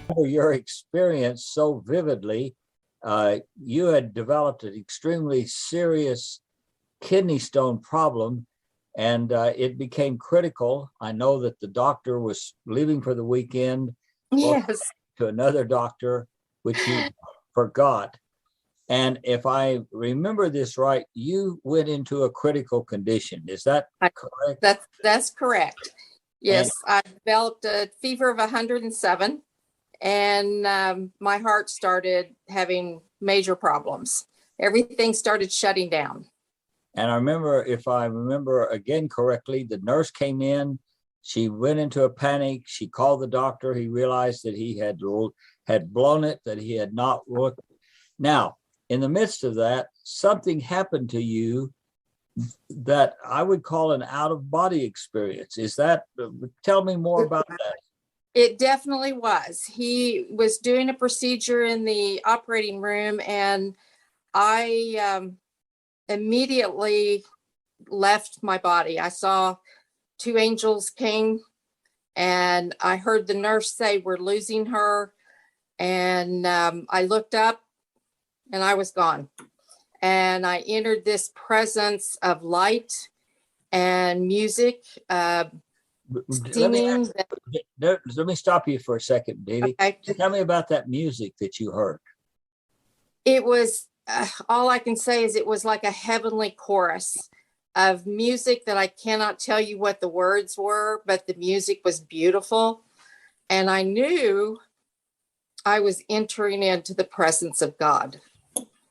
remember your experience so vividly. You had developed an extremely serious kidney stone problem, and it became critical. I know that the doctor was leaving for the weekend, going Yes, to another doctor, which you forgot. And if I remember this right, you went into a critical condition. Is that correct? that's correct. And Yes, I developed a fever of 107, and my heart started having major problems. Everything started shutting down. and I remember, if I remember again correctly, the nurse came in. She went into a panic. She called the doctor. He realized that he had blown it, that he had not looked. Now, in the midst of that, something happened to you that I would call an out of body experience. Is that, tell me more about that. It definitely was. He was doing a procedure in the operating room, and I immediately left my body. I saw two angels came, and I heard the nurse say, "We're losing her." And I looked up, and I was gone. And I entered this presence of light and music, Let me singing. let me stop you for a second, Dee Dee. Okay. Tell me about that music that you heard. It was, all I can say is it was like a heavenly chorus of music that I cannot tell you what the words were, but the music was beautiful. And I knew I was entering into the presence of God.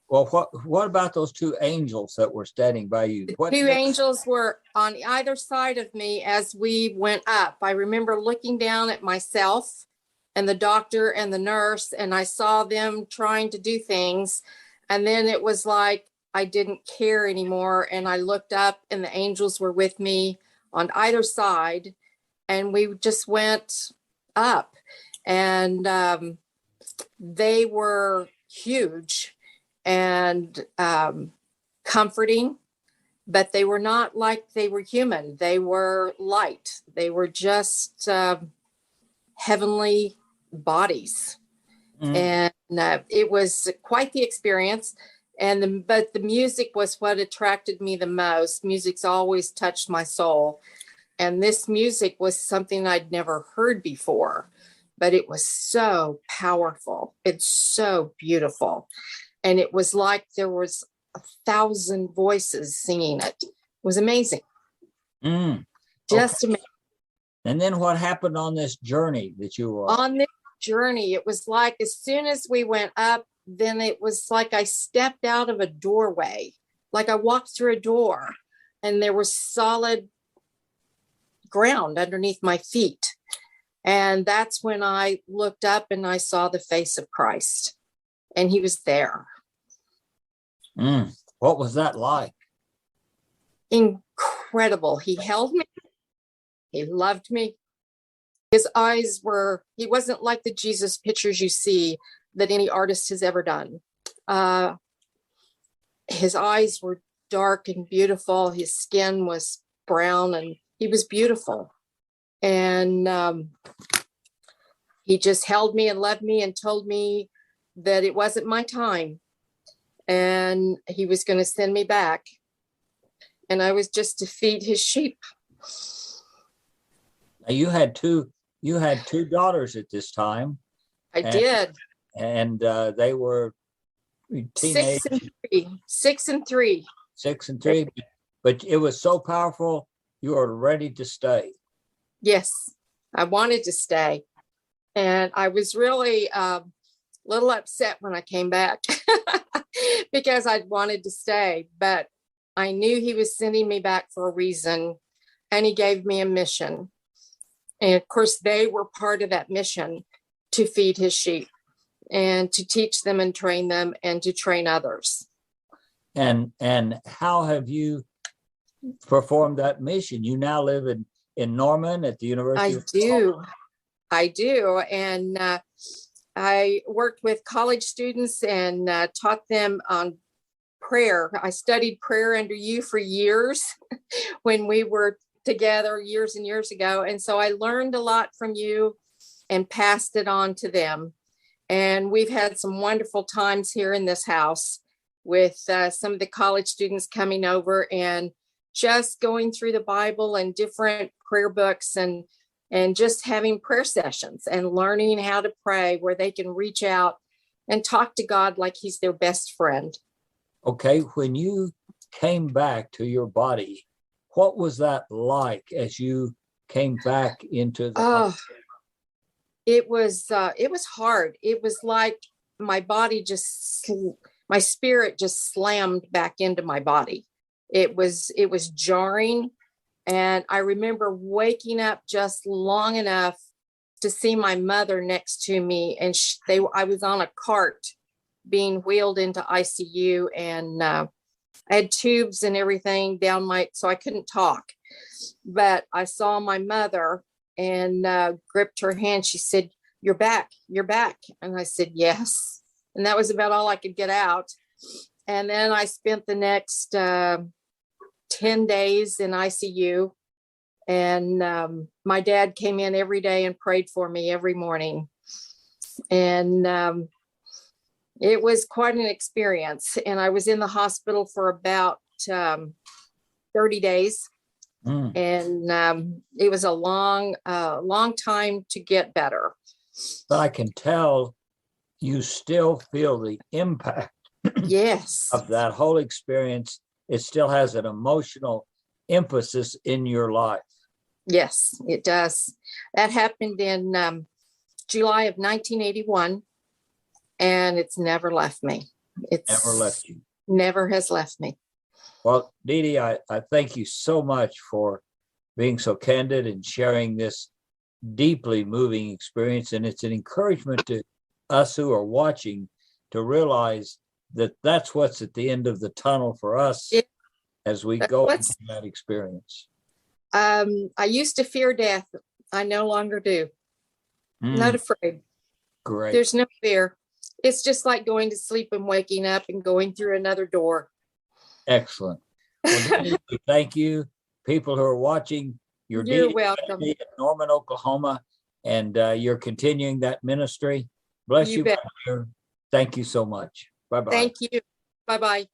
Well, what about those two angels that were standing by you? Two angels were on either side of me as we went up. I remember looking down at myself and the doctor and the nurse, and I saw them trying to do things. And then it was like I didn't care anymore. And I looked up, and the angels were with me on either side. And we just went up. And they were huge and comforting, but they were not like they were human. They were light. They were just heavenly bodies. And it was quite the experience. But the music was what attracted me the most. Music's always touched my soul. And this music was something I'd never heard before, but it was so powerful. It's so beautiful. And it was like there was 1,000 voices singing it. It was amazing. Just amazing. And then what happened on this journey that you were on? This journey, it was like as soon as we went up, then it was like I stepped out of a doorway, like I walked through a door, and there was solid ground underneath my feet. And that's when I looked up and I saw the face of Christ, and he was there. What was that like? Incredible. He held me. He loved me. His eyes were, he wasn't like the Jesus pictures you see that any artist has ever done. His eyes were dark and beautiful. His skin was brown, and he was beautiful. And he just held me and loved me and told me that it wasn't my time, and he was going to send me back. And I was just to feed his sheep. Now, you had two daughters at this time. I did. And they were teenage. 6 and 3. 6 and 3. But it was so powerful, you were ready to stay. Yes, I wanted to stay. And I was really a little upset when I came back because I wanted to stay. But I knew he was sending me back for a reason, and he gave me a mission. And of course, they were part of that mission to feed his sheep and to teach them and train them and to train others. And how have you performed that mission? You now live in Norman at the University of Florida. I do. And I worked with college students and taught them on prayer. I studied prayer under you for years when we were together years and years ago. And so I learned a lot from you. and passed it on to them. And we've had some wonderful times here in this house with some of the college students coming over and just going through the Bible and different prayer books and just having prayer sessions and learning how to pray where they can reach out and talk to God like he's their best friend. Okay, when you came back to your body, what was that like as you came back into the it was hard. It was like my body my spirit just slammed back into my body. It was jarring. And I remember waking up just long enough to see my mother next to me. And I was on a cart being wheeled into ICU, and I had tubes and everything down so I couldn't talk. But I saw my mother and gripped her hand. She said, "You're back, you're back." And I said, "Yes." And that was about all I could get out. And then I spent the next 10 days in ICU. And my dad came in every day and prayed for me every morning. And it was quite an experience. And I was in the hospital for about 30 days. And it was a long time to get better. But I can tell you still feel the impact yes, of that whole experience. It still has an emotional emphasis in your life. Yes, it does. That happened in July of 1981, and it's never left me. It's never left you. Never has left me. Well, Dee Dee, I thank you so much for being so candid and sharing this deeply moving experience. And it's an encouragement to us who are watching to realize that that's what's at the end of the tunnel for us as we go into that experience. I used to fear death. I no longer do. Not afraid. Great. There's no fear. It's just like going to sleep and waking up and going through another door. Excellent. Well, thank you. People who are watching, you're welcome. In Norman, Oklahoma, and you're continuing that ministry. Bless you. Thank you so much. Bye-bye. Thank you. Bye-bye.